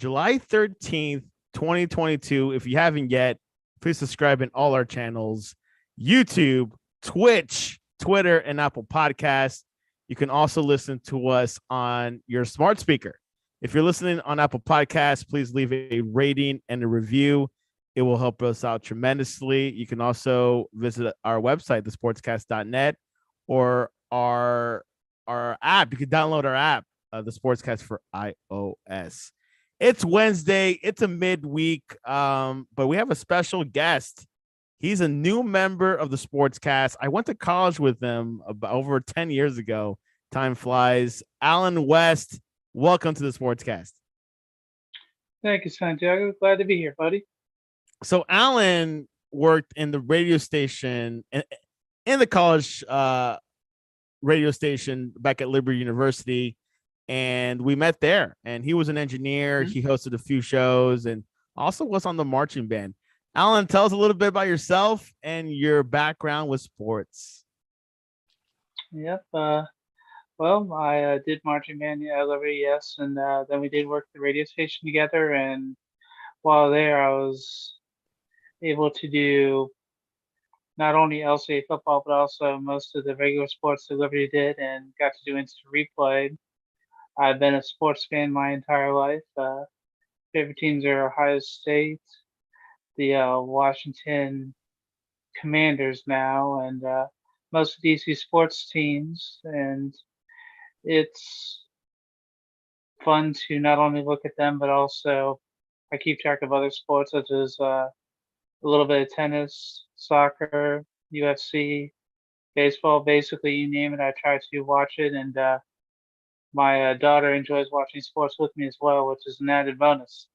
July 13th, 2022. If you haven't yet, please subscribe in all our channels: YouTube, Twitch, Twitter, and Apple Podcasts. You can also listen to us on your smart speaker. If you're listening on Apple Podcasts, please leave a rating and a review. It will help us out tremendously. You can also visit our website, thesportscast.net, or our app. You can download our app, the Sportscast for iOS. It's Wednesday. It's a midweek, but we have a special guest. He's a new member of the Sportscast. I went to college with him about over 10 years ago. Time flies. Alan West, welcome to the Sportscast. Thank you, Santiago. Glad to be here, buddy. So Alan worked in the radio station, in the college radio station back at Liberty University, and we met there. And he was an engineer. He hosted a few shows and also was on the marching band. Alan, tell us a little bit about yourself and your background with sports. Yep. Well, I did marching band at Liberty, yes, and then we did work at the radio station together. And while there, I was able to do not only LCA football, but also most of the regular sports that Liberty did, and got to do instant replay. I've been a sports fan my entire life. Favorite teams are Ohio State, the Washington Commanders now, and most of DC sports teams. And it's fun to not only look at them, but also I keep track of other sports such as a little bit of tennis, soccer, UFC, baseball. Basically, you name it, I try to watch it. And my daughter enjoys watching sports with me as well, which is an added bonus.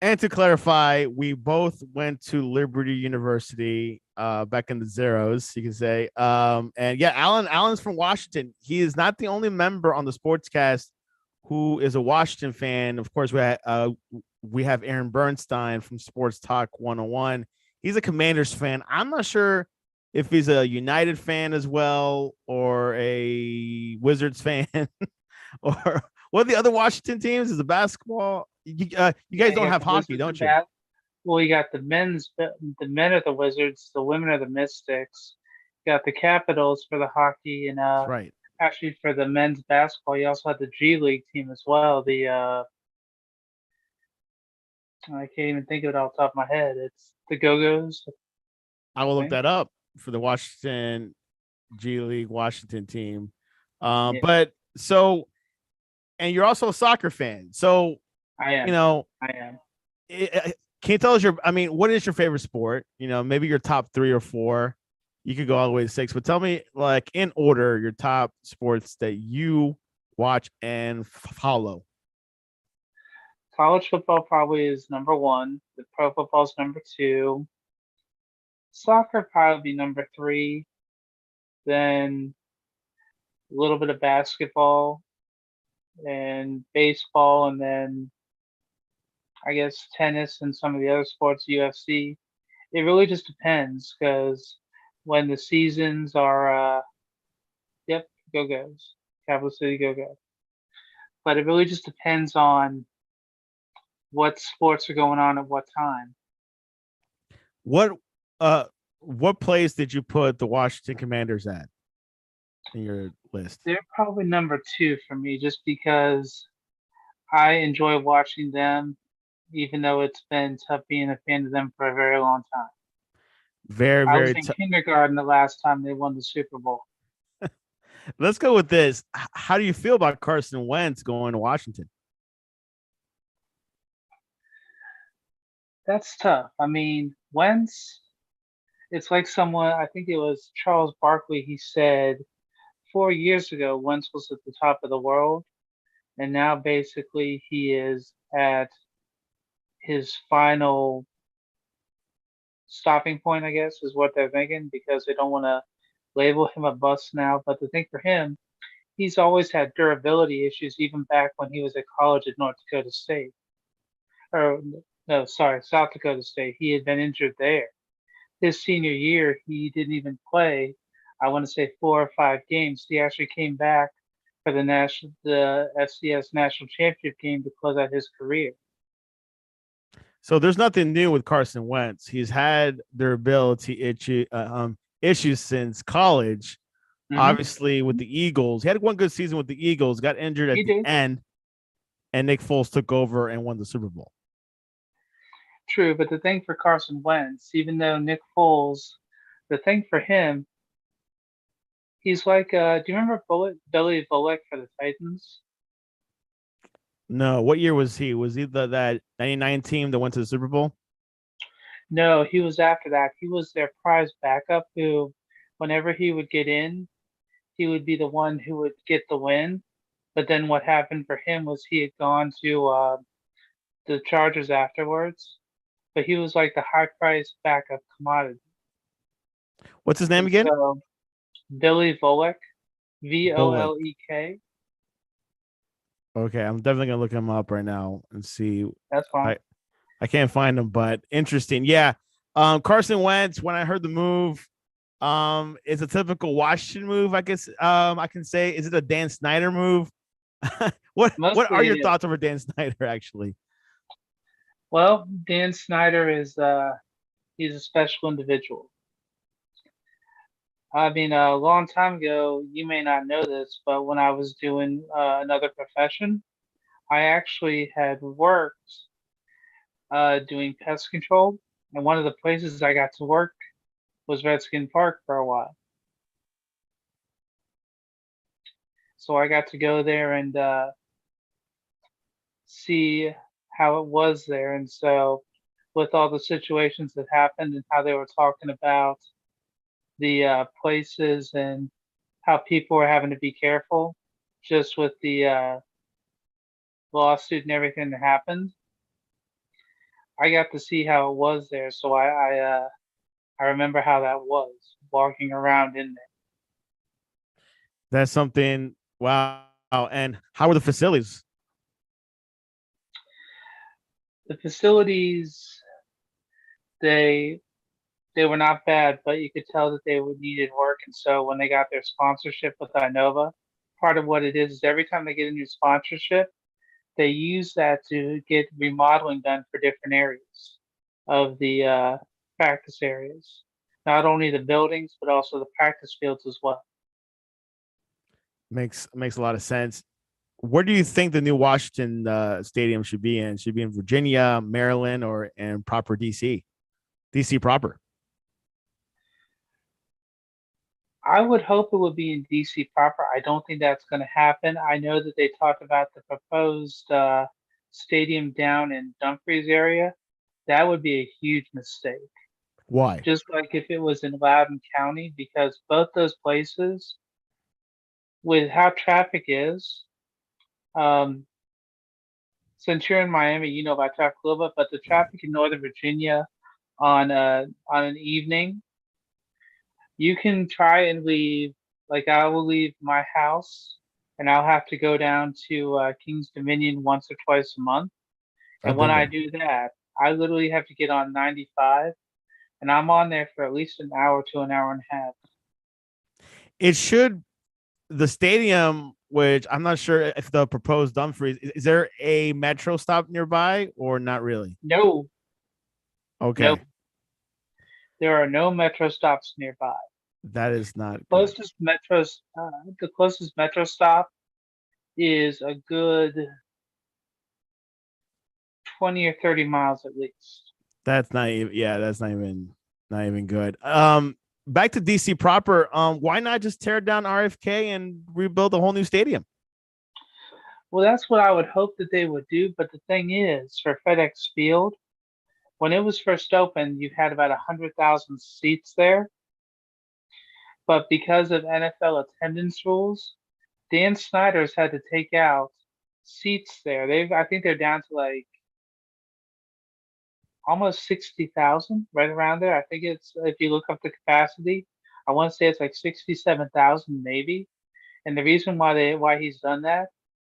And to clarify, we both went to Liberty University back in the zeros, you can say. And yeah, Alan's from Washington. He is not the only member on the Sportscast who is a Washington fan. Of course, we have Aaron Bernstein from Sports Talk 101. He's a Commanders fan. I'm not sure if he's a United fan as well, or a Wizards fan, or what are the other Washington teams? Is it basketball? You guys don't have hockey, don't you? Well, you got the men are the Wizards, the women are the Mystics. You got the Capitals for the hockey, and right. Actually for the men's basketball, you also have the G League team as well. The I can't even think of it off the top of my head. It's the Go-Go's. I will look that up for the Washington G League Washington team. But so, and you're also a soccer fan. So I am. I am. Can you tell us what is your favorite sport? Maybe your top 3 or 4. You could go all the way to 6, but tell me, like, in order, your top sports that you watch and follow. College football probably is number 1. The pro football is number 2. Soccer probably be number 3. Then a little bit of basketball and baseball, and then I guess tennis and some of the other sports, UFC. It really just depends, because when the seasons are, Go-Go's, Capital City Go-Go. But it really just depends on what sports are going on at what time. What place did you put the Washington Commanders at in your list? They're probably number 2 for me, just because I enjoy watching them, even though it's been tough being a fan of them for a very long time. Very, I very was in kindergarten the last time they won the Super Bowl. Let's go with this. How do you feel about Carson Wentz going to Washington? That's tough. I mean, Wentz, it's like someone, I think it was Charles Barkley, he said 4 years ago, Wentz was at the top of the world. And now basically he is at his final stopping point, I guess, is what they're thinking, because they don't want to label him a bust now. But the thing for him, he's always had durability issues, even back when he was at college at North Dakota State. Or, no, sorry, South Dakota State. He had been injured there. His senior year, he didn't even play, I want to say 4 or 5 games. He actually came back for the FCS national championship game to close out his career. So there's nothing new with Carson Wentz. He's had issues since college. Hmm. Obviously, with the Eagles, he had one good season with the Eagles. Got injured at He the did. end, and Nick Foles took over and won the Super Bowl. True, but the thing for Carson Wentz, even though Nick Foles, the thing for him, he's like, do you remember Billy Bullock for the Titans? No, what year was he? Was he that 99 team that went to the Super Bowl? No, he was after that. He was their prize backup who, whenever he would get in, he would be the one who would get the win. But then what happened for him was he had gone to the Chargers afterwards. But he was like the high price backup commodity. What's his name And again? so Billy Volek, Bullock. Volek. Okay, I'm definitely gonna look him up right now and see. That's fine. I can't find him, but interesting. Yeah. Carson Wentz, when I heard the move, it's a typical Washington move, I guess. I can say, is it a Dan Snyder move? What are Mostly your it is. thoughts over Dan Snyder actually? Well, Dan Snyder is he's a special individual. I mean, a long time ago, you may not know this, but when I was doing another profession, I actually had worked doing pest control, and one of the places I got to work was Redskin Park for a while. So I got to go there and see how it was there. And so, with all the situations that happened and how they were talking about the places and how people were having to be careful just with the lawsuit and everything that happened, I got to see how it was there. So I remember how that was walking around in there. That's something. Wow. And how were the facilities? The facilities, they they were not bad, but you could tell that they would needed work. And so when they got their sponsorship with Inova, part of what it is every time they get a new sponsorship, they use that to get remodeling done for different areas of the practice areas. Not only the buildings, but also the practice fields as well. Makes a lot of sense. Where do you think the new Washington stadium should be in? Should it be in Virginia, Maryland, or in proper DC? DC proper. I would hope it would be in DC proper. I don't think that's going to happen. I know that they talked about the proposed stadium down in Dumfries area. That would be a huge mistake. Why? Just like if it was in Loudoun County, because both those places, with how traffic is, um, since you're in Miami, you know about traffic a little bit, but the traffic in Northern Virginia on an evening, you can try and leave. Like I will leave my house, and I'll have to go down to King's Dominion once or twice a month. And I've when been I there. do that, I literally have to get on 95, and I'm on there for at least an hour to an hour and a half. It should the stadium, which I'm not sure if the proposed Dumfries, is there a metro stop nearby or not really? No, Okay, nope, there are no metro stops nearby. that is not good. Closest metros, the closest metro stop is a good 20 or 30 miles at least. That's not even. Yeah, that's not even good. Back to DC proper. Why not just tear down RFK and rebuild a whole new stadium? Well, that's what I would hope that they would do. But the thing is, for FedEx Field, when it was first opened, you had about 100,000 seats there. But because of NFL attendance rules, Dan Snyder's had to take out seats there. I think they're down to like almost 60,000, right around there. I think it's, if you look up the capacity, I want to say it's like 67,000 maybe. And the reason why he's done that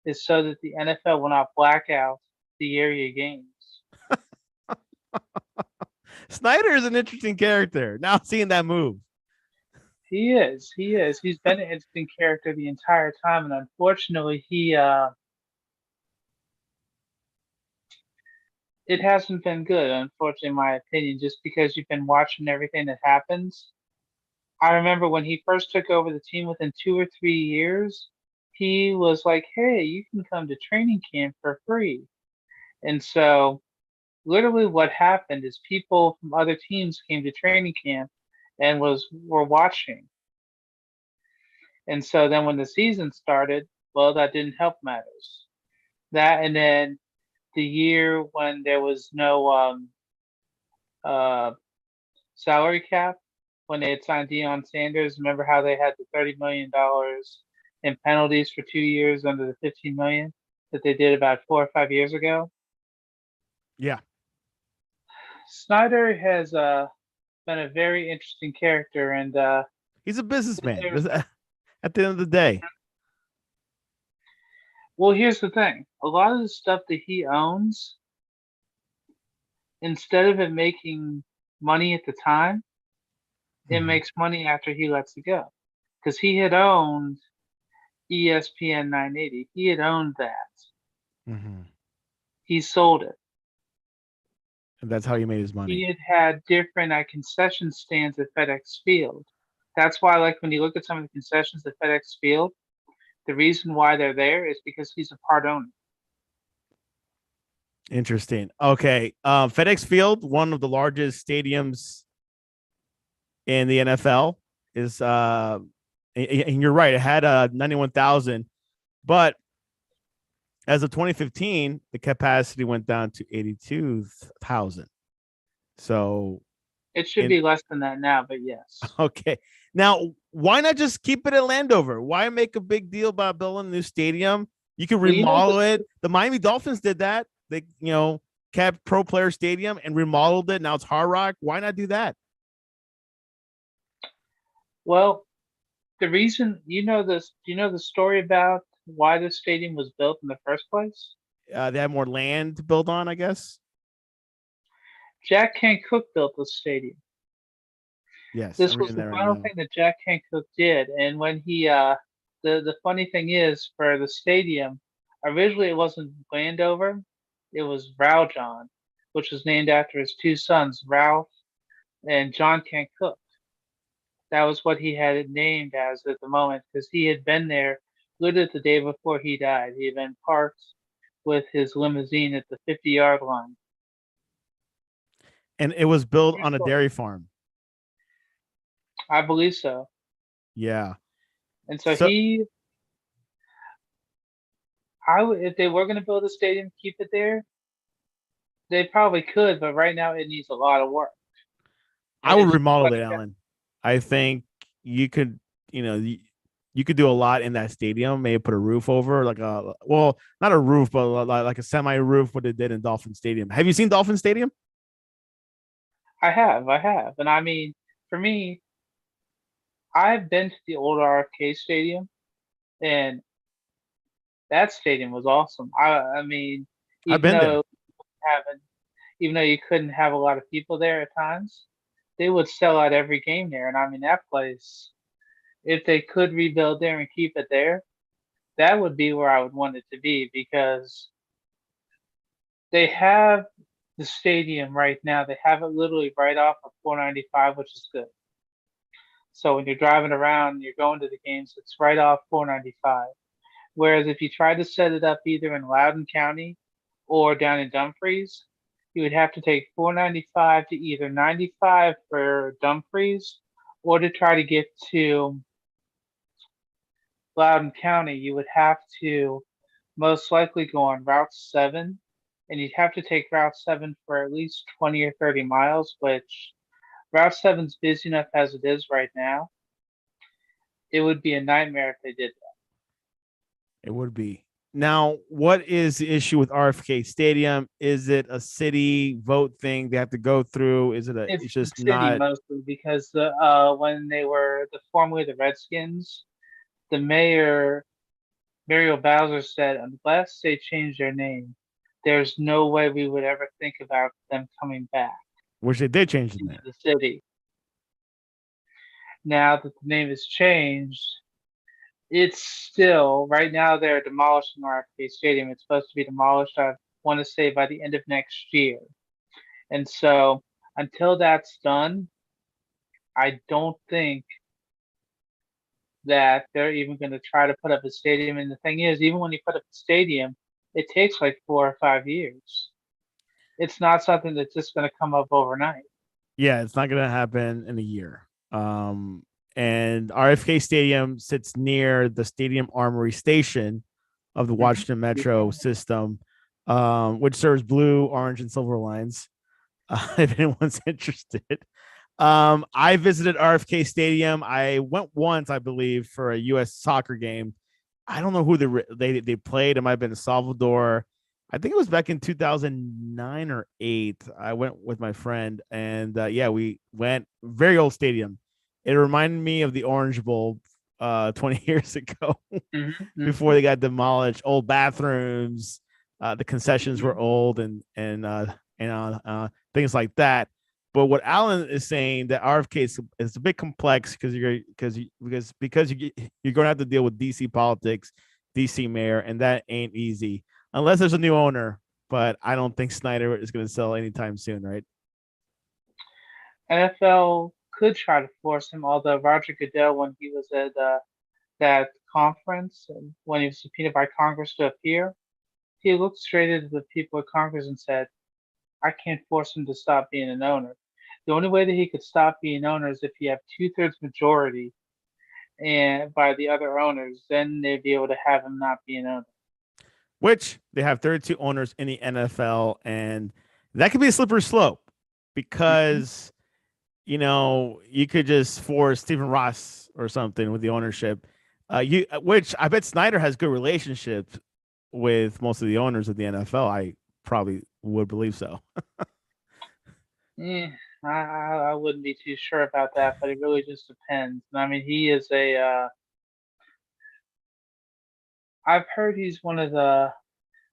is so that the NFL will not black out the area games. Snyder is an interesting character. Now seeing that move. He is. He is. He's been an interesting character the entire time, and unfortunately, it hasn't been good. Unfortunately, in my opinion, just because you've been watching everything that happens. I remember when he first took over the team within 2 or 3 years, he was like, "Hey, you can come to training camp for free." And so, literally, what happened is people from other teams came to training camp and was were watching. And so then when the season started, well, that didn't help matters. That and then the year when there was no uh, salary cap, when they had signed Deion Sanders, remember how they had the $30 million in penalties for 2 years under the 15 million that they did about 4 or 5 years ago? Yeah, Snyder has been a very interesting character, and he's a businessman. there's At the end of the day. well, here's the thing: a lot of the stuff that he owns, instead of it making money at the time, it Mhm. makes money after he lets it go. Because he had owned ESPN 980, he had owned that. Mhm. He sold it. And that's how he made his He money. had different concession stands at FedEx Field. That's why, like, when you look at some of the concessions at FedEx Field, the reason why they're there is because he's a part owner. Interesting. Okay. FedEx Field, one of the largest stadiums in the NFL, is and you're right, it had 91,000, but as of 2015, the capacity went down to 82,000. So It should in be less than that now, but yes. okay. Now, why not just keep it at Landover? Why make a big deal about building a new stadium? You can Well, remodel it. The Miami Dolphins did that. They, kept Pro Player Stadium and remodeled it. Now it's Hard Rock. Why not do that? well, the reason do you know the story about why the stadium was built in the first place? They have more land to build on, I guess. Jack Kent Cook built the stadium. Yes, I'm This was reading the that right final now. thing that Jack Kent Cook did, and when the funny thing is for the stadium, originally it wasn't Landover, it was Rowjohn, which was named after his two sons, Ralph and John Kent Cook. That was what he had it named as at the moment because he had been there literally the day before he died. He had been parked with his limousine at the 50-yard line. And it was built True on a story. dairy farm. I believe so. Yeah. And so So if they were going to build a stadium, keep it there, they probably could, but right now it needs a lot of work. I would It's remodel like, it, Alan. I think you could, you could do a lot in that stadium. Maybe put a roof over, like not a roof, but like a semi roof, what they did in Dolphin Stadium. Have you seen Dolphin Stadium? I have. And I mean, for me, I've been to the old RFK Stadium, and that stadium was awesome. I mean, I've even been there. though having even though you couldn't have a lot of people there at times, they would sell out every game there. And I mean, that place, if they could rebuild there and keep it there, that would be where I would want it to be because they have the stadium right now. They have it literally right off of 495, which is good. So when you're driving around, you're going to the games, it's right off 495. Whereas if you try to set it up either in Loudoun County or down in Dumfries, you would have to take 495 to either 95 for Dumfries or to try to get to Loudoun County, you would have to most likely go on Route 7 and you'd have to take Route 7 for at least 20 or 30 miles, which Route 7's busy enough as it is right now. It would be a nightmare if they did that. It would be. Now, what is the issue with RFK Stadium? Is it a city vote thing they have to go through? Is it a? It's It's the just city not. mostly because when they were formerly the Redskins, the mayor Muriel Bowser said unless they change their name, there's no way we would ever think about them coming back Which they did change the into name. the city. Now that the name has changed, it's still right now they're demolishing RFK Stadium. It's supposed to be demolished, I want to say, by the end of next year. And so until that's done, I don't think that they're even going to try to put up a stadium. And the thing is, even when you put up a stadium, it takes like 4 or 5 years. It's not something that's just going to come up overnight. Yeah, it's not gonna happen in a year. And RFK Stadium sits near the Stadium Armory Station of the Hmm. Washington Metro system, which serves blue, orange, and silver lines. If anyone's interested. I visited RFK Stadium. I went once, I believe, for a U.S. soccer game. I don't know who they played. It might have been Salvador. I think it was back in 2009 or eight. I went with my friend, and yeah, we went. Very old stadium. It reminded me of the Orange Bowl 20 years ago Hmm. before Hmm. they got demolished. Old bathrooms. The concessions were old, and things like that. But what Alan is saying that RFK is a bit complex because you're going to have to deal with DC politics, DC mayor, and that ain't easy unless there's a new owner. But I don't think Snyder is going to sell anytime soon, right? NFL could try to force him, although Roger Goodell, when he was at that conference, and when he was subpoenaed by Congress to appear, he looked straight at the people of Congress and said, I can't force him to stop being an owner. The only way that he could stop being owner is if you have 2/3 majority and by the other owners, then they'd be able to have him not be an owner. Which they have 32 owners in the NFL, and that could be a slippery slope Hmm. because you could just force Stephen Ross or something with the ownership. Which I bet Snyder has good relationships with most of the owners of the NFL. I probably would believe so. Yeah, I wouldn't be too sure about that, but it really just depends. I mean, he is a. I've heard he's one of the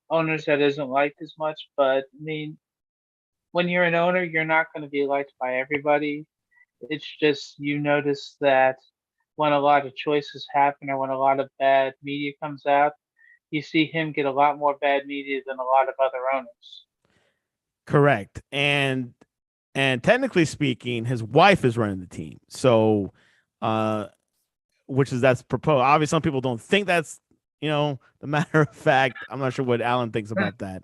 owners that isn't liked as much, but I mean, when you're an owner, you're not going to be liked by everybody. It's just you notice that when a lot of choices happen or when a lot of bad media comes out, you see him get a lot more bad media than a lot of other owners. Correct. And technically speaking, his wife is running the team. So uh which is that's proposed. Obviously, some people don't think that's the matter of fact. I'm not sure what Alan thinks about that.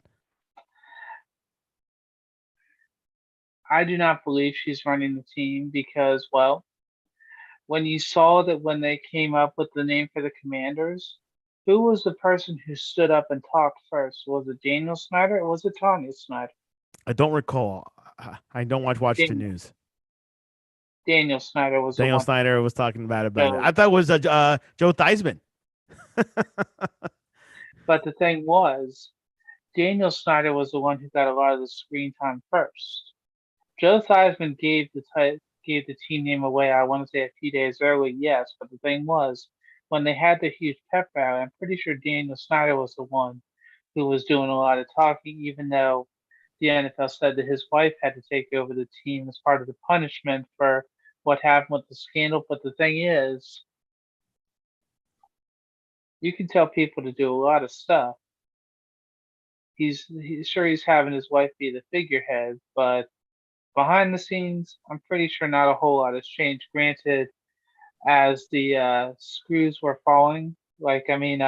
I do not believe she's running the team because, well, when you saw that when they came up with the name for the Commanders, who was the person who stood up and talked first? Was it Daniel Snyder or was it Tanya Snyder? I don't recall. I don't watch Washington Dan- News. Daniel Snyder was the Daniel one Snyder was talking about it. who I thought it was Joe Theismann. But the thing was, Daniel Snyder was the one who got a lot of the screen time first. Joe Theismann gave the team name away. I want to say a few days early, yes. But the thing was, when they had the huge pep rally, I'm pretty sure Daniel Snyder was the one who was doing a lot of talking, even though the NFL said that his wife had to take over the team as part of the punishment for what happened with the scandal. But the thing is, you can tell people to do a lot of stuff. He's sure he's having his wife be the figurehead, but behind the scenes, I'm pretty sure not a whole lot has changed. Granted, as the screws were falling, like I mean,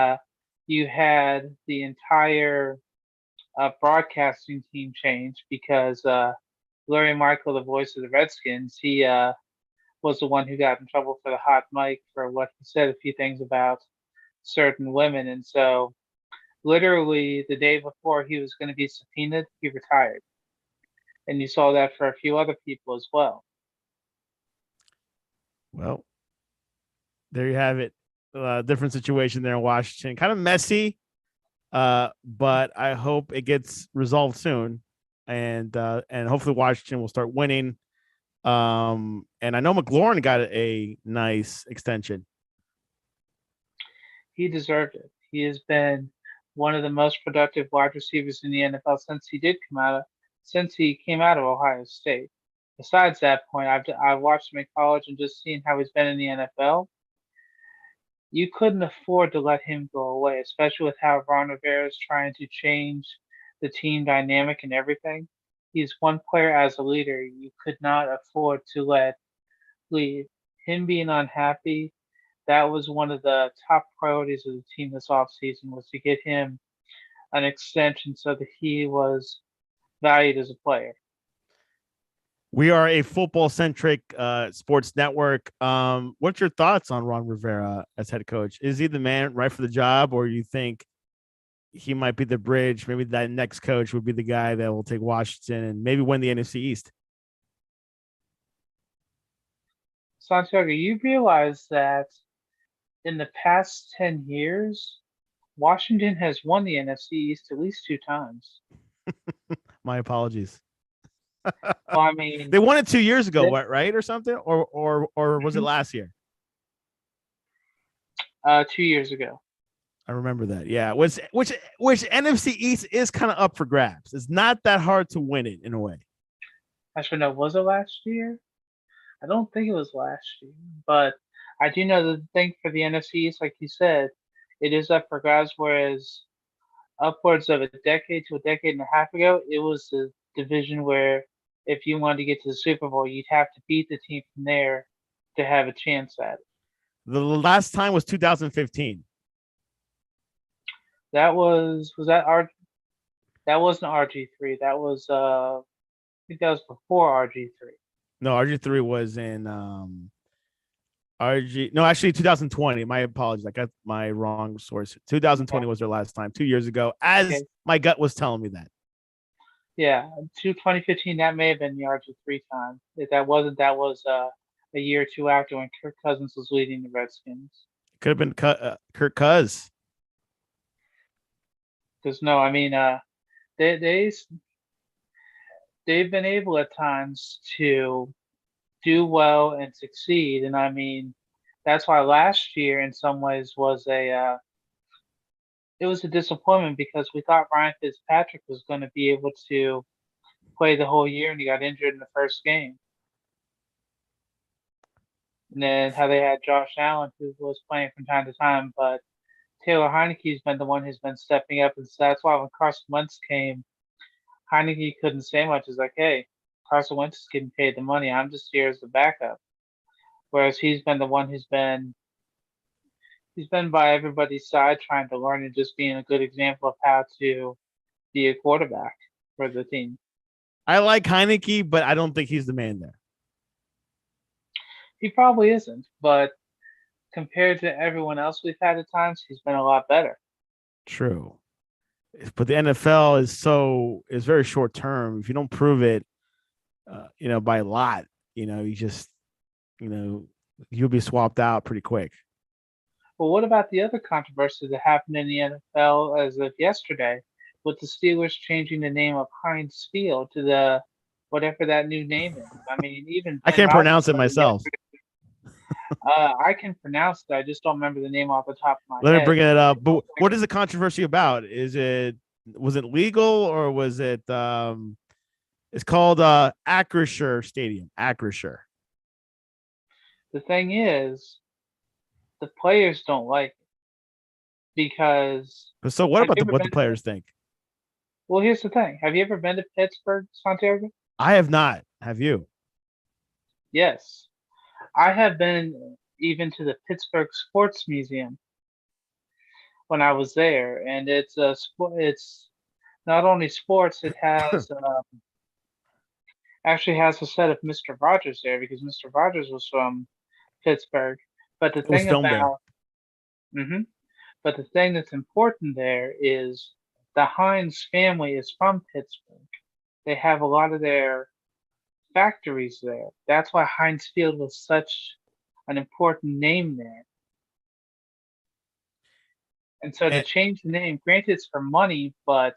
you had the entire broadcasting team change because Larry Michael, the voice of the Redskins, he was the one who got in trouble for the hot mic for what he said a few things about certain women, and so literally the day before he was going to be subpoenaed, he retired, and you saw that for a few other people as well. Well, there you have it. Different situation there in Washington. Kind of messy, but I hope it gets resolved soon, and hopefully Washington will start winning. And I know McLaurin got a nice extension. He deserved it. He has been one of the most productive wide receivers in the NFL since he came out of Ohio State. besides that point, I've watched him in college and just seen how he's been in the NFL. You couldn't afford to let him go away, especially with how Ron Rivera is trying to change the team dynamic and everything. He's one player as a leader you could not afford to let leave. Him being unhappy, that was one of the top priorities of the team this offseason was to get him an extension so that he was valued as a player. We are a football centric sports network. What's your thoughts on Ron Rivera as head coach? Is he the man right for the job, or you think he might be the bridge? Maybe that next coach would be the guy that will take Washington and maybe win the NFC East. Santiago, you realize that in the past 10 years, Washington has won the NFC East at least 2 times. My apologies. Well, I mean, They won it 2 years ago, they, right, or something, or was it last year? 2 years ago. I remember that. Yeah, which NFC East is kind of up for grabs. It's not that hard to win it in a way. Actually, no, was it last year? I don't think it was last year, but I do know the thing for the NFC East, like you said, it is up for grabs. Whereas upwards of a decade to a decade and a half ago, it was the division where if you wanted to get to the Super Bowl, you'd have to beat the team from there to have a chance at it. The last time was 2015. That was that R that wasn't RG3. That was I think that was before RG3. No, RG3 was in RG. No, actually 2020. My apologies. I got my wrong source. 2020 was their last time, 2 years ago, as Okay. my gut was telling me that. Yeah, to 2015, that may have been the RG3 time. If that wasn't, that was a year or two after when Kirk Cousins was leading the Redskins. Could have been Kirk Cuz. Because no, I mean, they they've been able at times to do well and succeed, and I mean, that's why last year in some ways was a it was a disappointment because we thought Ryan Fitzpatrick was going to be able to play the whole year, and he got injured in the first game. And then how they had Josh Allen, who was playing from time to time, but Taylor Heineke's been the one who's been stepping up, and so that's why when Carson Wentz came, Heineke couldn't say much. It's like, hey, Carson Wentz is getting paid the money. I'm just here as the backup. Whereas he's been the one he's been by everybody's side trying to learn and just being a good example of how to be a quarterback for the team. I like Heineke, but I don't think he's the man there. He probably isn't, but compared to everyone else we've had at times, he's been a lot better. True. But the NFL is very short term. If you don't prove it, by a lot, you just, you'll be swapped out pretty quick. Well, what about the other controversy that happened in the NFL as of yesterday with the Steelers changing the name of Heinz Field to the whatever that new name is? I mean, even I Ben can't pronounce it Roethlisberger myself. yesterday. I can pronounce it. I just don't remember the name off the top of my Let me head. bring it up. But what is the controversy about? Was it legal or was it it's called Acrisure Stadium. Acrisure. The thing is, the players don't like it because But so what have about you ever what the been to, players think? well, here's the thing. Have you ever been to Pittsburgh, Santiago? I have not. Have you? Yes. I have been even to the Pittsburgh Sports Museum when I was there, and it's a it's not only sports, it has actually has a set of Mr. Rogers there because Mr. Rogers was from Pittsburgh. But the It was thing filmed there. about hmm but the thing that's important there is the Heinz family is from Pittsburgh. They have a lot of their factories there. That's why Heinz Field was such an important name there. And so to And, change the name, granted it's for money, but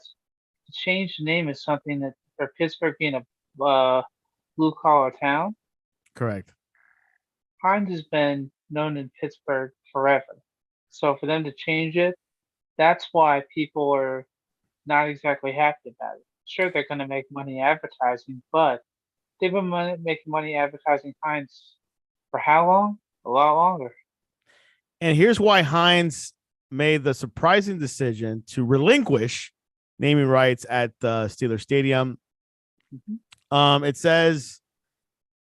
to change the name is something that for Pittsburgh being a blue collar town, correct. Heinz has been known in Pittsburgh forever. So for them to change it, that's why people are not exactly happy about it. Sure, they're going to make money advertising, but they've been making money advertising Heinz for how long? A lot longer. And here's why Heinz made the surprising decision to relinquish naming rights at the Steeler Stadium. Mhm. It says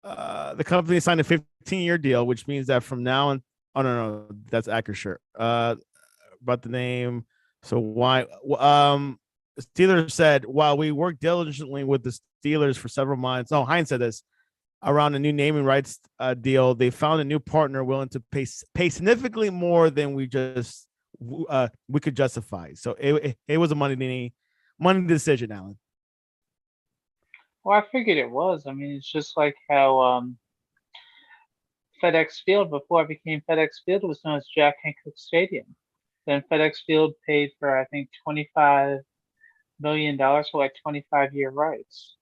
the company signed a 15-year deal, which means that from now on, oh no, that's Acrisure. About the name. So why? Steelers said while we worked diligently with the Steelers for several months. No, Heinz said this around a new naming rights deal. They found a new partner willing to pay significantly more than we could justify. So it was a money decision, Alan. Well, I figured it was. I mean, it's just like how FedEx Field, before it became FedEx Field, was known as Jack Hancock Stadium. Then FedEx Field paid for, I think, $25 million for like 25-year rights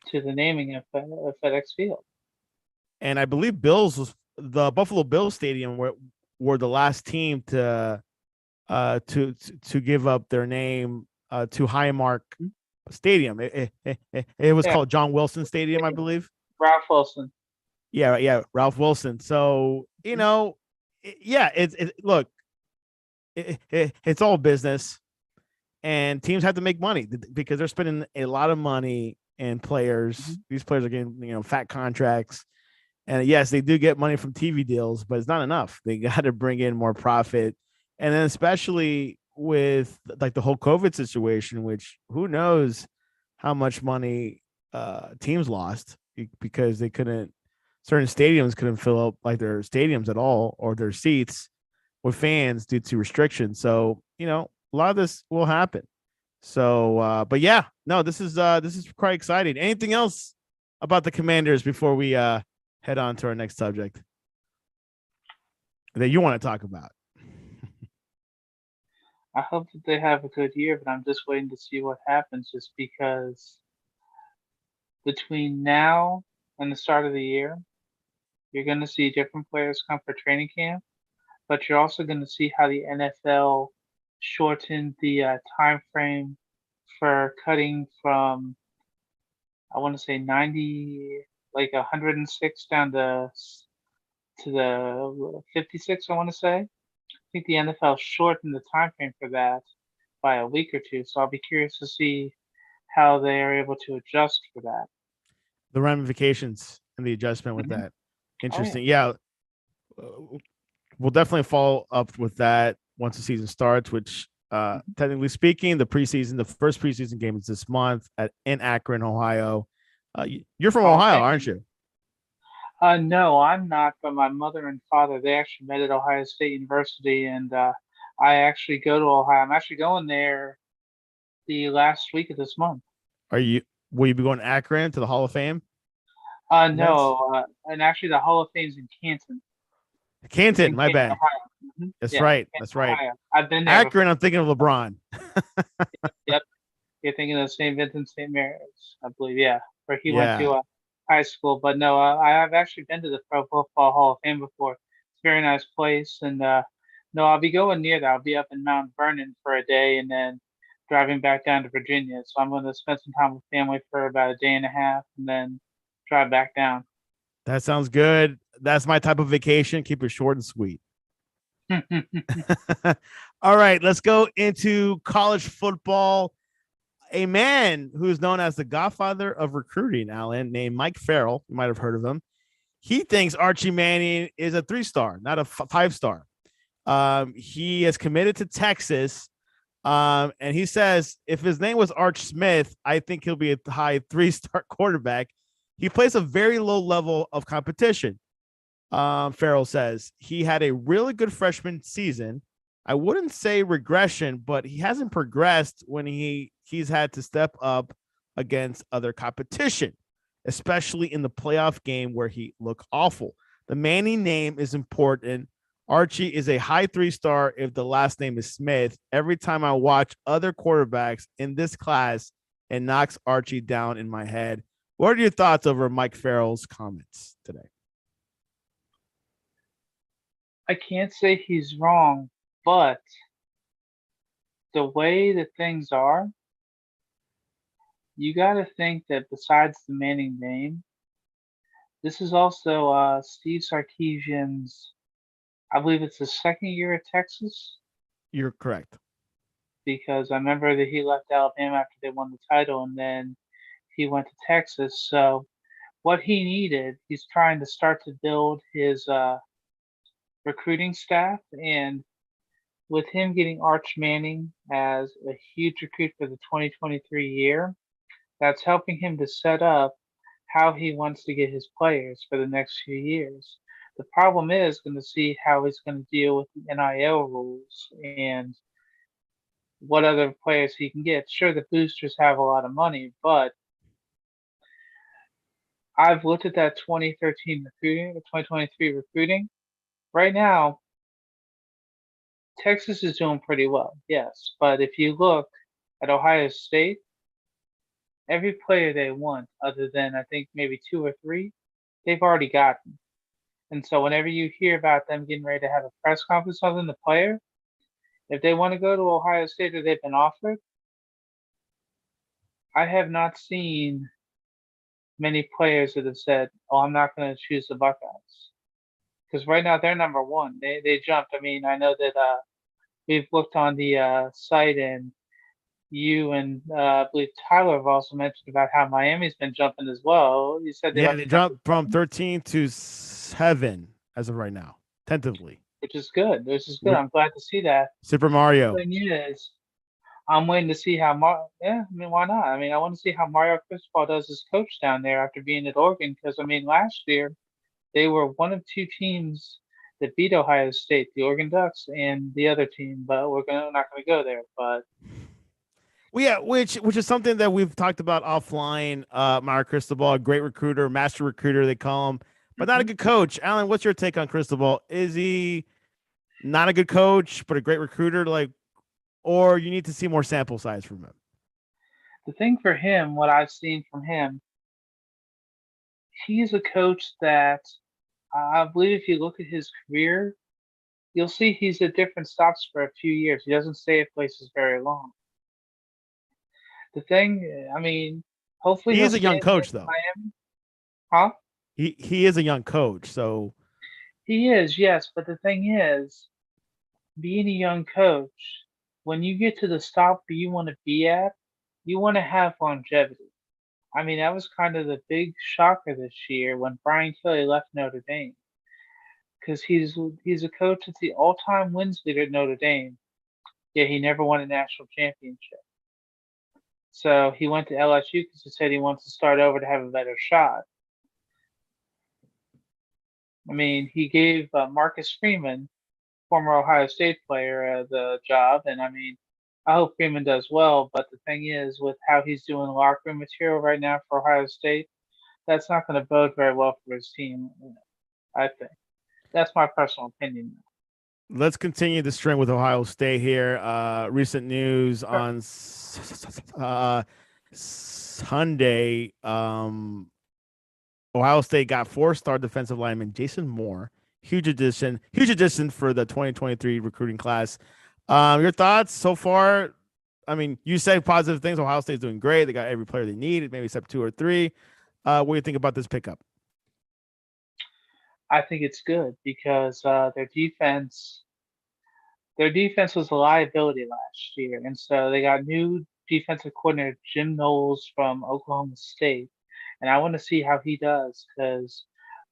to the naming of FedEx Field. And I believe Bills was the Buffalo Bills Stadium were the last team to give up their name to Highmark Stadium. It was Yeah, called John Wilson Stadium, I believe. Ralph Wilson. Yeah, Ralph Wilson. So yeah, look, it's all business, and teams have to make money because they're spending a lot of money in players. Mm-hmm. These players are getting fat contracts, and yes, they do get money from TV deals, but it's not enough. They got to bring in more profit, and then especially with like the whole COVID situation, which who knows how much money teams lost because they couldn't certain stadiums couldn't fill up like their stadiums at all or their seats with fans due to restrictions. So, a lot of this will happen. So, but yeah, no, this is quite exciting. Anything else about the Commanders before we head on to our next subject that you want to talk about? I hope that they have a good year, but I'm just waiting to see what happens just because between now and the start of the year, you're going to see different players come for training camp, but you're also going to see how the NFL shortened the time frame for cutting from, I want to say 90, like 106 down to the 56, I want to say. I think the NFL shortened the time frame for that by a week or two, so I'll be curious to see how they are able to adjust for that. The ramifications and the adjustment with Hmm. that. Oh yeah. Interesting. Yeah, we'll definitely follow up with that once the season starts, which Mhm. technically speaking, the first preseason game is this month in Akron, Ohio. You're from Oh, Ohio, okay. aren't you? No, I'm not, but my mother and father, they actually met at Ohio State University, and I actually go to Ohio. I'm actually going there the last week of this month. Are you? Will you be going to Akron to the Hall of Fame events? No, and actually the Hall of Fame's in Canton. It's Canton, in my Canton, bad. Ohio. That's Yeah, right. Canton, That's right. Ohio. I've been there before. Akron, I'm thinking of LeBron. Yep, you're thinking of St. Vincent St. Mary's, I believe. Yeah, where he went Yeah, to high school. But no, I have actually been to the Pro Football Hall of Fame before. It's a very nice place, and no, I'll be going near that. I'll be up in Mount Vernon for a day, and then driving back down to Virginia. So I'm going to spend some time with family for about a day and a half, and then drive back down. that sounds good. That's my type of vacation. Keep it short and sweet. All right, let's go into college football. A man who's known as the godfather of recruiting, Alan, named Mike Farrell. You might have heard of him. He thinks Archie Manning is a 3-star, not a 5-star. He is committed to Texas. And he says if his name was Arch Smith, I think he'll be a high 3-star quarterback. He plays a very low level of competition. Farrell says he had a really good freshman season. I wouldn't say regression, but he hasn't progressed when he's had to step up against other competition, especially in the playoff game where he looked awful. The Manning name is important. Archie is a high 3-star if the last name is Smith. Every time I watch other quarterbacks in this class, it knocks Archie down in my head. What are your thoughts over Mike Farrell's comments today? I can't say he's wrong, but the way that things are, you got to think that besides the Manning name, This is also Steve Sarkisian's, I believe it's the second year at Texas, You're correct. because I remember that he left Alabama after they won the title, and then he went to Texas. So what he needed, he's trying to start to build his recruiting staff, and with him getting Arch Manning as a huge recruit for the 2023 year, that's helping him to set up how he wants to get his players for the next few years. The problem is going to see how he's going to deal with the NIL rules and what other players he can get. Sure, the boosters have a lot of money, but I've looked at that 2013 recruiting, the 2023 recruiting. Right now, Texas is doing pretty well, yes. But if you look at Ohio State, every player they want, other than I think maybe two or three, they've already gotten. And so whenever you hear about them getting ready to have a press conference on the player, if they want to go to Ohio State or they've been offered, I have not seen many players that have said, "Oh, I'm not going to choose the Buckeyes," because right now they're number one. They jumped. I mean, I know that we've looked on the site, and you and I believe Tyler have also mentioned about how Miami's been jumping as well. You said they Yeah, went they to number dropped from seven, 13 to 7 as of right now, tentatively. which is good. This is good. Re- I'm glad to see that. Super Mario. Thing is, I'm waiting to see how yeah, I mean, why not? I mean, I want to see how Mario Cristobal does as coach down there after being at Oregon, because I mean, last year they were one of two teams that beat Ohio State, the Oregon Ducks, and the other team. But we're not gonna go there. But Well, yeah, which is something that we've talked about offline. Mario Cristobal, a great recruiter, master recruiter, they call him, but not a mhm. good coach. Alan, what's your take on Cristobal? Is he not a good coach, but a great recruiter? Like, or you need to see more sample size from him? The thing for him, what I've seen from him, he's a coach that I believe if you look at his career, you'll see he's at different stops for a few years. He doesn't stay at places very long. The thing, I mean, hopefully He he'll is a stay young in coach, though. Miami, huh? He is a young coach, so He is, yes, but the thing is, being a young coach, when you get to the stop you want to be at, you want to have longevity. I mean, that was kind of the big shocker this year when Brian Kelly left Notre Dame, because he's a coach that's the all-time wins leader at Notre Dame, yet he never won a national championship. So he went to LSU because he said he wants to start over to have a better shot. I mean, he gave Marcus Freeman, former Ohio State player, the job, and I mean, I hope Freeman does well. But the thing is, with how he's doing locker room material right now for Ohio State, that's not going to bode very well for his team. I think that's my personal opinion. let's continue the string with Ohio State here. Recent news Sure. on Sunday. Ohio State got four-star defensive lineman Jason Moore. Huge addition for the 2023 recruiting class. Your thoughts so far? I mean, you said positive things. Ohio State's doing great. They got every player they need, maybe except two or three. What do you think about this pickup? I think it's good because their defense was a liability last year, and so they got new defensive coordinator Jim Knowles from Oklahoma State, and I want to see how he does because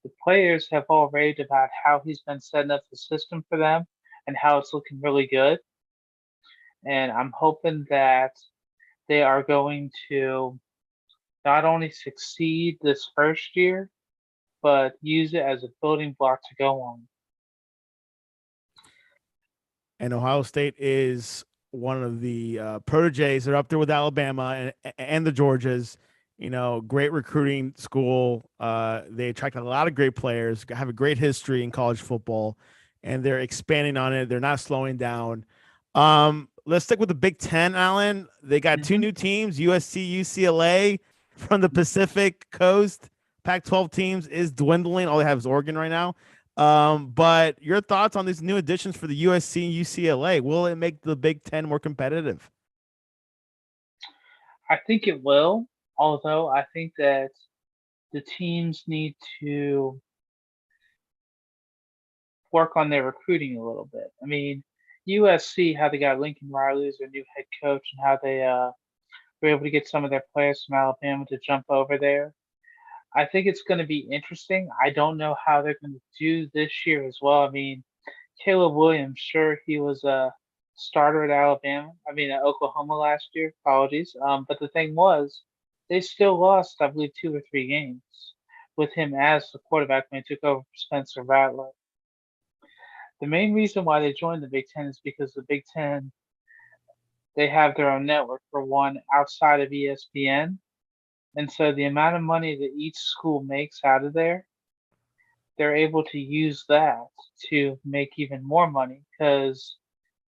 the players have all raved about how he's been setting up the system for them and how it's looking really good. And I'm hoping that they are going to not only succeed this first year, but use it as a building block to go on. And Ohio State is one of the proteges. They're up there with Alabama and the Georgias. You know, great recruiting school. They attract a lot of great players. Have a great history in college football, and they're expanding on it. They're not slowing down. Let's stick with the Big Ten, Alan. They got two Mhm. new teams: USC, UCLA from the Pacific Coast. Pac-12 teams is dwindling. All they have is Oregon right now. But your thoughts on these new additions for the USC and UCLA? Will it make the Big Ten more competitive? I think it will, although I think that the teams need to work on their recruiting a little bit. I mean, USC, how they got Lincoln Riley as their new head coach, and how they were able to get some of their players from Alabama to jump over there. I think it's going to be interesting. I don't know how they're going to do this year as well. I mean, Caleb Williams, sure, he was a starter at Alabama. I mean, at Oklahoma last year. Apologies. But the thing was, they still lost, I believe, 2 or 3 games with him as the quarterback when he took over for Spencer Rattler. The main reason why they joined the Big Ten is because the Big Ten, they have their own network for one outside of ESPN. And so the amount of money that each school makes out of there, they're able to use that to make even more money because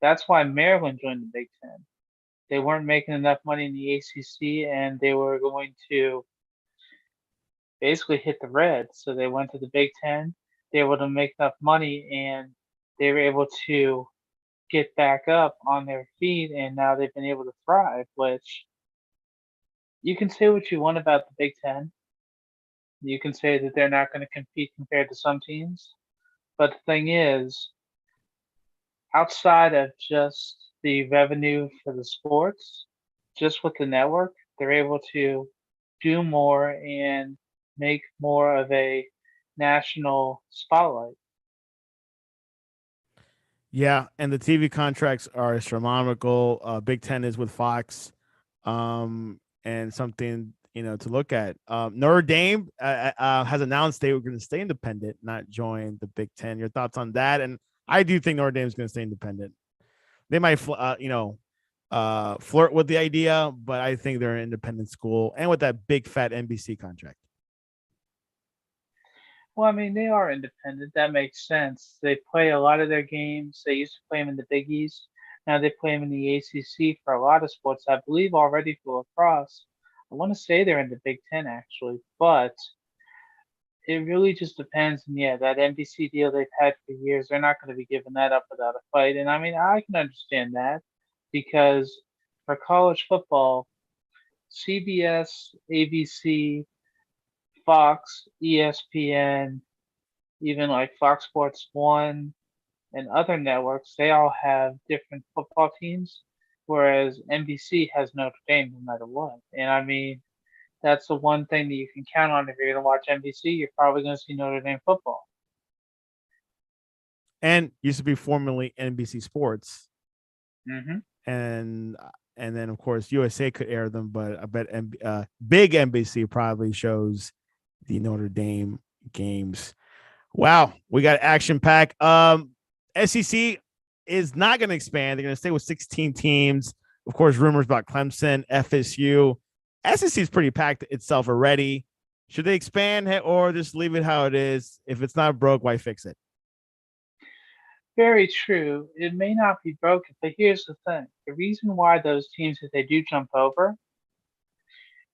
that's why Maryland joined the Big Ten. They weren't making enough money in the ACC and they were going to basically hit the red. So they went to the Big Ten. They were able to make enough money and they were able to get back up on their feet and now they've been able to thrive, which you can say what you want about the Big Ten. You can say that they're not going to compete compared to some teams. But the thing is, outside of just the revenue for the sports, just with the network, they're able to do more and make more of a national spotlight. Yeah, and the TV contracts are astronomical. Big Ten is with Fox, and something to look at. Notre Dame has announced they were going to stay independent, not join the Big Ten. Your thoughts on that? And I do think Notre Dame is going to stay independent. They might, flirt with the idea, but I think they're an independent school, and with that big fat NBC contract. Well, I mean, they are independent. That makes sense. They play a lot of their games. They used to play them in the Big East. Now they play them in the ACC for a lot of sports. I believe already for lacrosse. I want to say they're in the Big Ten actually, but it really just depends. And yeah, that NBC deal they've had for years, they're not going to be giving that up without a fight. And I mean, I can understand that because for college football, CBS, ABC, Fox, ESPN, even like Fox Sports 1 and other networks, they all have different football teams, whereas NBC has Notre Dame no matter what. And I mean, that's the one thing that you can count on if you're going to watch NBC. You're probably going to see Notre Dame football. And used to be formerly NBC Sports, Mm-hmm. and and then of course USA could air them, but I bet big NBC probably shows the Notre Dame games. Wow, we got action pack. SEC is not going to expand. They're going to stay with 16 teams. Of course, rumors about Clemson, FSU. SEC is pretty packed itself already. Should they expand or just leave it how it is? If it's not broke, why fix it? Very true. It may not be broken, but here's the thing. The reason why those teams, if they do jump over,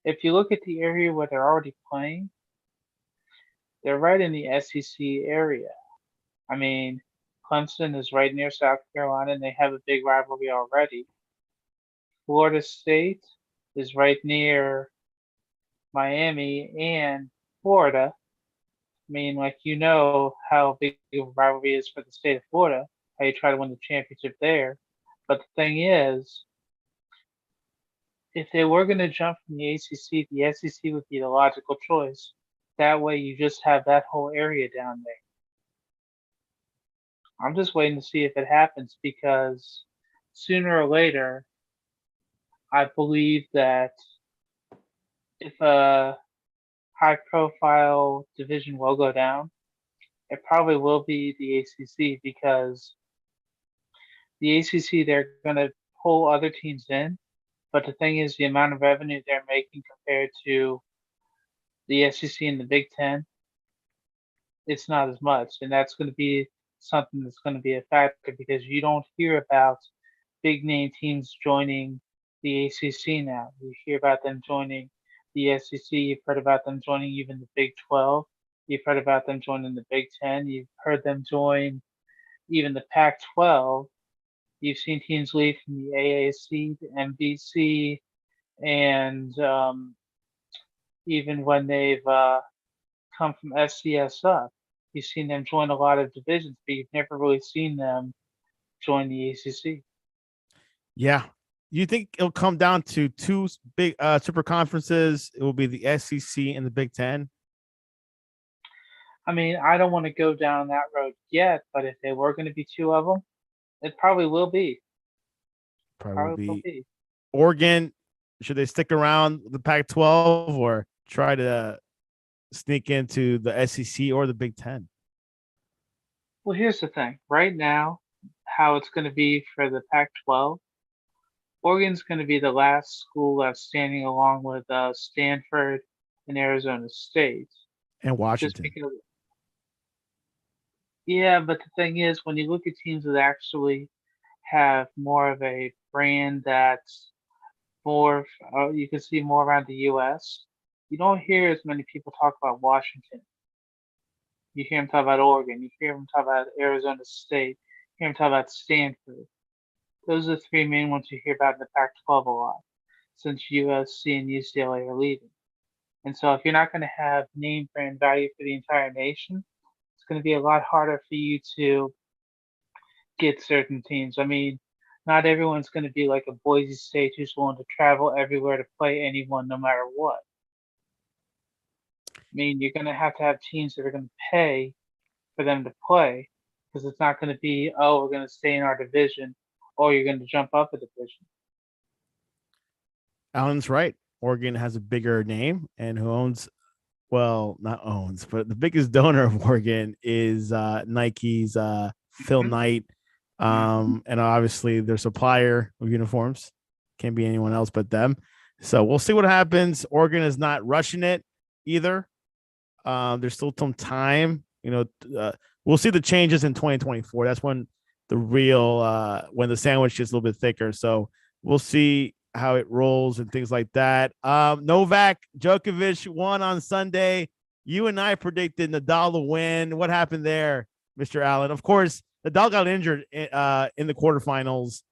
if you look at the area where they're already playing, they're right in the SEC area. I mean, Clemson is right near South Carolina, and they have a big rivalry already. Florida State is right near Miami and Florida. I mean, like how big of a rivalry is for the state of Florida, how you try to win the championship there. But the thing is, if they were going to jump from the SEC would be the logical choice. That way, you just have that whole area down there. I'm just waiting to see if it happens because sooner or later, I believe that if a high profile division will go down, it probably will be the ACC because the ACC, they're going to pull other teams in. But the thing is, the amount of revenue they're making compared to the SEC and the Big Ten, it's not as much. And that's going to be something that's going to be a factor because you don't hear about big name teams joining the ACC now. You hear about them joining the SEC. You've heard about them joining even the Big 12. You've heard about them joining the Big 10. You've heard them join even the Pac 12. You've seen teams leave from the AAC, the NBC, and even when they've come from FCS up. You've seen them join a lot of divisions, but you've never really seen them join the ACC. Yeah. You think it'll come down to two big super conferences? It will be the SEC and the Big Ten. I mean, I don't want to go down that road yet, but if there were going to be two of them, it probably will be. Probably will Probably will be be. Oregon. Should they stick around the Pac-12 or try to sneak into the SEC or the Big Ten? Well, here's the thing. Right now, how it's going to be for the Pac-12, Oregon's going to be the last school left standing along with Stanford and Arizona State. And Just Washington. because, yeah, but the thing is, when you look at teams that actually have more of a brand that's more, you can see more around the U.S., you don't hear as many people talk about Washington. You hear them talk about Oregon. You hear them talk about Arizona State. You hear them talk about Stanford. Those are the three main ones you hear about in the Pac-12 a lot, since USC and UCLA are leaving. And so if you're not going to have name brand value for the entire nation, it's going to be a lot harder for you to get certain teams. I mean, not everyone's going to be like a Boise State who's willing to travel everywhere to play anyone no matter what. I mean, you're going to have teams that are going to pay for them to play because it's not going to be, oh, we're going to stay in our division or you're going to jump up a division. Alan's right. Oregon has a bigger name, and who owns, well, not owns, but the biggest donor of Oregon is Nike's Phil Mm-hmm. Knight. Mm-hmm. And obviously their supplier of uniforms can't be anyone else but them. So we'll see what happens. Oregon is not rushing it either. There's still some time. We'll see the changes in 2024. That's when the real when the sandwich gets a little bit thicker. So we'll see how it rolls and things like that. Novak Djokovic won on Sunday. You and I predicted Nadal to win. What happened there, Mr. Allen? Of course, Nadal got injured in the quarterfinals.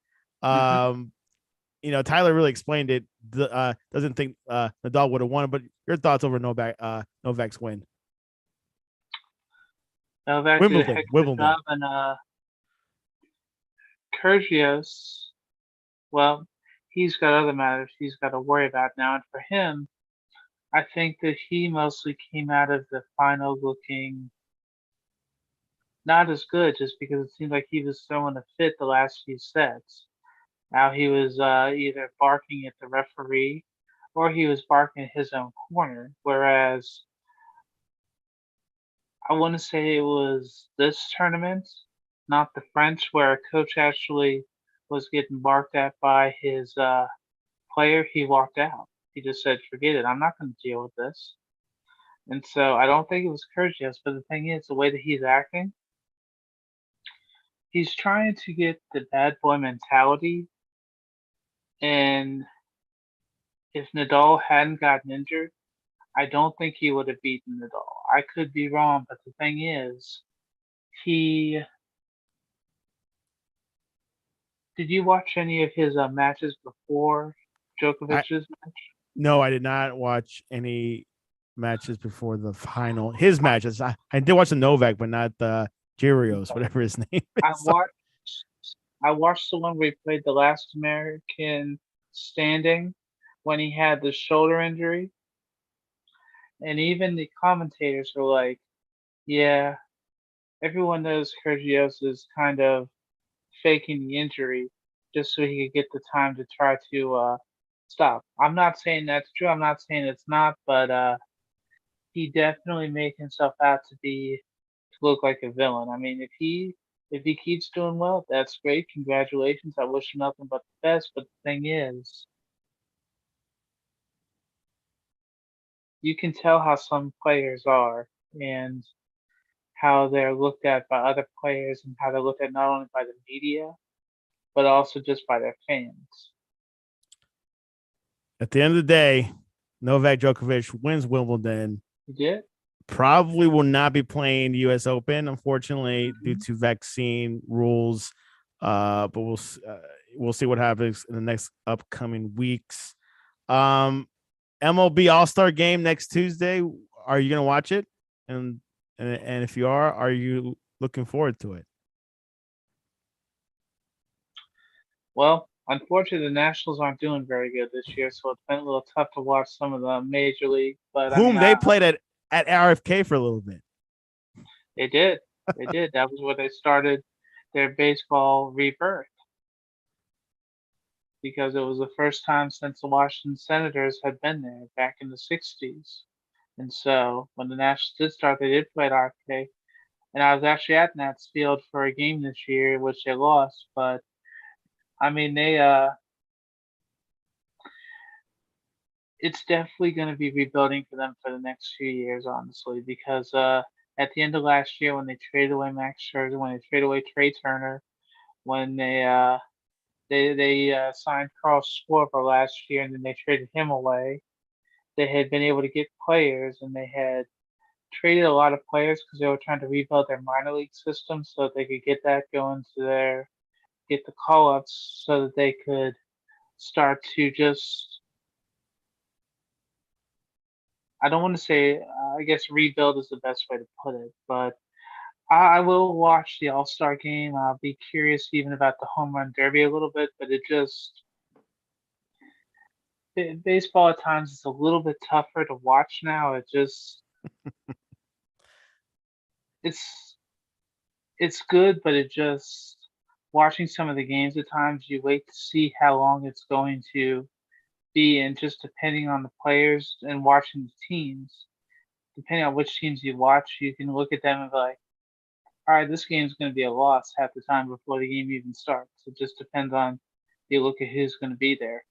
Mm-hmm. Tyler really explained it. Doesn't think Nadal would have won, but your thoughts over Novak's win? Novak did a heck of a Wimbledon. job, and Kyrgios, well, he's got other matters he's got to worry about now. And for him, I think that he mostly came out of the final looking not as good just because it seemed like he was throwing a fit the last few sets. Now he was either barking at the referee or he was barking at his own corner. Whereas I want to say it was this tournament, not the French, where a coach actually was getting barked at by his player. He walked out. He just said, "Forget it. I'm not going to deal with this." And so I don't think it was Kyrgios, but the thing is, the way that he's acting, he's trying to get the bad boy mentality. And if Nadal hadn't gotten injured, I don't think he would have beaten Nadal. I could be wrong, but the thing is, he did you watch any of his matches before I Djokovic's match? No, I did not watch any matches before the final. His matches. I did watch the Novak, but not the Gyrios, whatever his name I is. watched I watched the one where he played the last American standing when he had the shoulder injury, and even the commentators were like, "Yeah, everyone knows Kyrgios is kind of faking the injury just so he could get the time to try to stop." I'm not saying that's true. I'm not saying it's not, but he definitely made himself out to look like a villain. I mean, if he keeps doing well, that's great. Congratulations. I wish him nothing but the best. But the thing is, you can tell how some players are and how they're looked at by other players and how they're looked at not only by the media, but also just by their fans. At the end of the day, Novak Djokovic wins Wimbledon. You did? Probably will not be playing the U.S. Open, unfortunately, due Mm-hmm. to vaccine rules. But we'll see what happens in the next upcoming weeks. MLB All Star Game next Tuesday. Are you gonna watch it? And if you are you looking forward to it? Well, unfortunately, the Nationals aren't doing very good this year, so it's been a little tough to watch some of the major league. But I mean, Whom they played at RFK for a little bit. they did, they did. That was where they started their baseball rebirth because it was the first time since the Washington Senators had been there back in the '60s. And so when the Nationals did start, they did play at RFK, and I was actually at Nats Field for a game this year, which they lost. But I mean, it's definitely going to be rebuilding for them for the next few years, honestly, because at the end of last year, when they traded away Max Scherzer, when they traded away Trey Turner, when they signed Carl Schwarber last year, and then they traded him away, they had been able to get players, and they had traded a lot of players because they were trying to rebuild their minor league system so that they could get that going to get the call ups so that they could start to just, I don't want to say, I guess rebuild is the best way to put it, but I will watch the All Star game. I'll be curious even about the home run derby a little bit, but it just, baseball at times is a little bit tougher to watch now. It's it's good, but it just, watching some of the games at times you wait to see how long it's going to be, and just depending on the players and watching the teams, depending on which teams you watch, you can look at them and be like, all right, this game's going to be a loss half the time before the game even starts. It just depends on, you look at who's going to be there.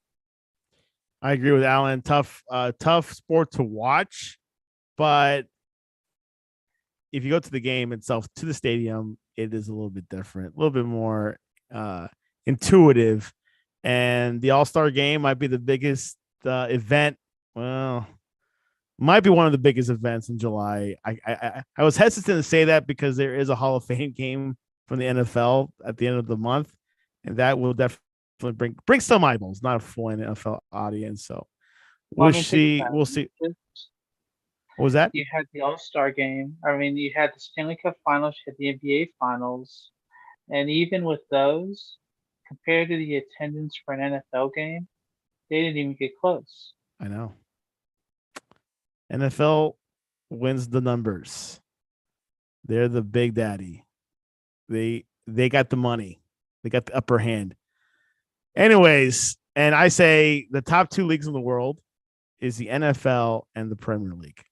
I agree with Alan. Tough sport to watch, but if you go to the game itself, to the stadium, it is a little bit different, a little bit more intuitive. And the All Star game might be the biggest event. Well, might be one of the biggest events in July. I was hesitant to say that because there is a Hall of Fame game from the NFL at the end of the month, and that will definitely bring some eyeballs, not a full NFL audience. So Well, we'll I mean, think see. about We'll it. see. What was that? You had the All Star game. I mean, you had the Stanley Cup Finals, you had the NBA Finals, and even with those, compared to the attendance for an NFL game, they didn't even get close. I know. NFL wins the numbers. They're the big daddy. They got the money. They got the upper hand. Anyways, and I say the top two leagues in the world is the NFL and the Premier League.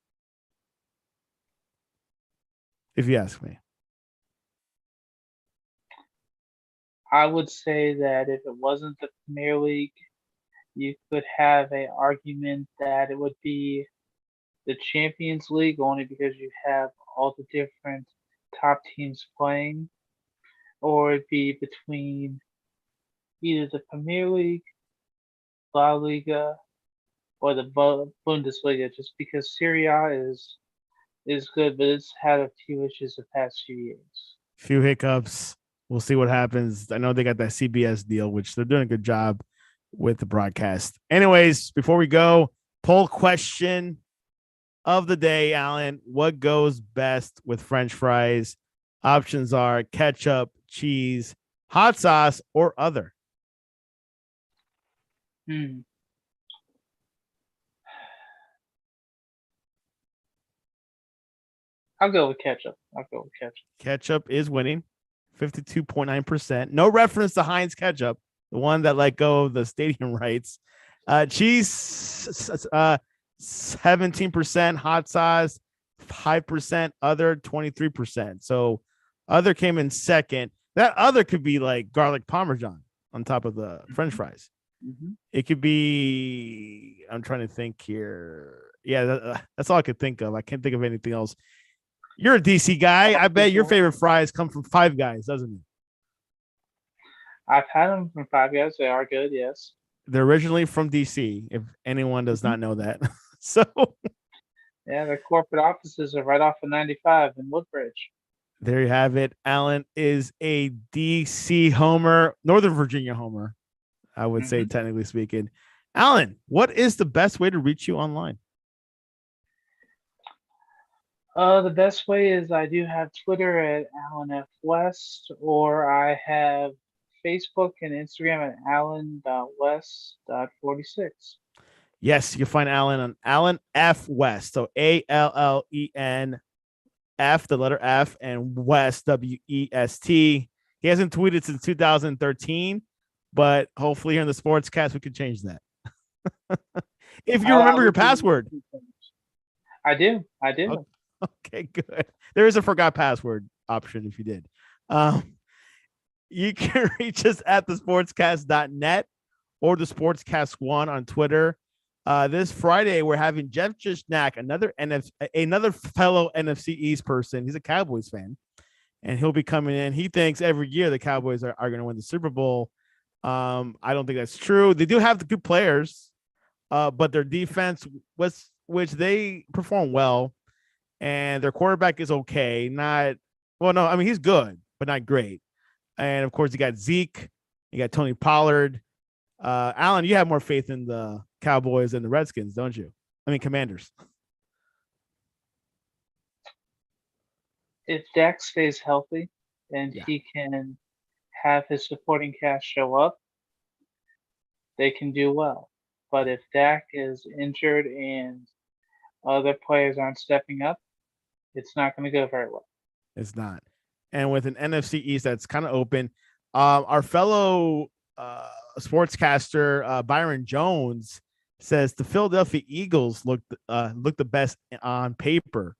If you ask me. I would say that if it wasn't the Premier League, you could have a argument that it would be the Champions League only because you have all the different top teams playing, or it'd be between either the Premier League, La Liga, or the Bundesliga, just because Serie A is good, but it's had a few issues the past few years. Few hiccups. We'll see what happens. I know they got that CBS deal, which they're doing a good job with the broadcast. Anyways, before we go, poll question of the day, Alan. What goes best with French fries? Options are ketchup, cheese, hot sauce, or other. Hmm. I'll go with ketchup. I'll go with ketchup. Ketchup is winning 52.9%. No reference to Heinz ketchup, the one that let go of the stadium rights. Cheese, 17%. Hot sauce, 5%. Other, 23%. So other came in second. That other could be like garlic parmesan on top of the French fries. Mm-hmm. It could be, I'm trying to think here. Yeah, that's all I could think of. I can't think of anything else. You're a DC guy. I bet your favorite fries come from Five Guys, doesn't it? I've had them from Five Guys. They are good, yes. They're originally from DC, if anyone does not know that. So yeah, their corporate offices are right off of 95 in Woodbridge. There you have it. Alan is a DC homer, Northern Virginia homer, I would say, technically speaking. Alan, what is the best way to reach you online? The best way is I do have Twitter at Alan F. West, or I have Facebook and Instagram at Alan.West.46. Yes, you can find Alan on Alan F West. So ALLEN F, the letter F, and West WEST. He hasn't tweeted since 2013, but hopefully here in the Sportscast we can change that. If you I remember your would be. password. I do. I do. Okay, good. There is a forgot password option if you did. Um, you can reach us at thesportscast.net or the Sportscast One on Twitter. This Friday, we're having Jeff Jishnak, another fellow NFC East person. He's a Cowboys fan, and he'll be coming in. He thinks every year the Cowboys are going to win the Super Bowl. I don't think that's true. They do have the good players, but their defense was, which they perform well, and their quarterback is okay. Not well, no, I mean he's good, but not great. And of course, you got Zeke, you got Tony Pollard. Alan, you have more faith in the Cowboys than the Redskins, don't you? I mean, Commanders. If Dak stays healthy and Yeah, he can have his supporting cast show up, they can do well. But if Dak is injured and other players aren't stepping up, it's not going to go very well. it's not. And with an NFC East that's kind of open, our fellow sportscaster Byron Jones says the Philadelphia Eagles look the best on paper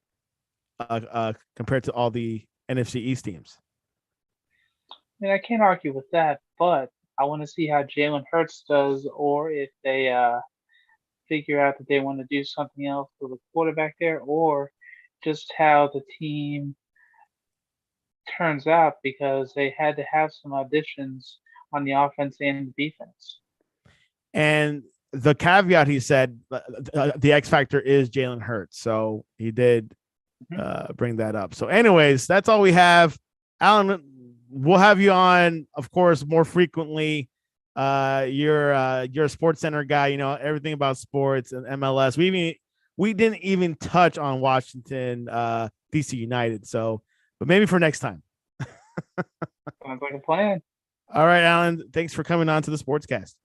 compared to all the NFC East teams. And I can't argue with that, but I want to see how Jalen Hurts does, or if they figure out that they want to do something else with the quarterback there, or just how the team turns out because they had to have some auditions on the offense and the defense. And the caveat he said, the X factor is Jalen Hurts. So he did bring that up. So, anyways, that's all we have. Alan, we'll have you on, of course, more frequently. You're a Sports Center guy. You know everything about sports and MLS. We didn't even touch on Washington, DC United. So, but maybe for next time. Sounds like a plan. All right, Alan. Thanks for coming on to the Sportscast.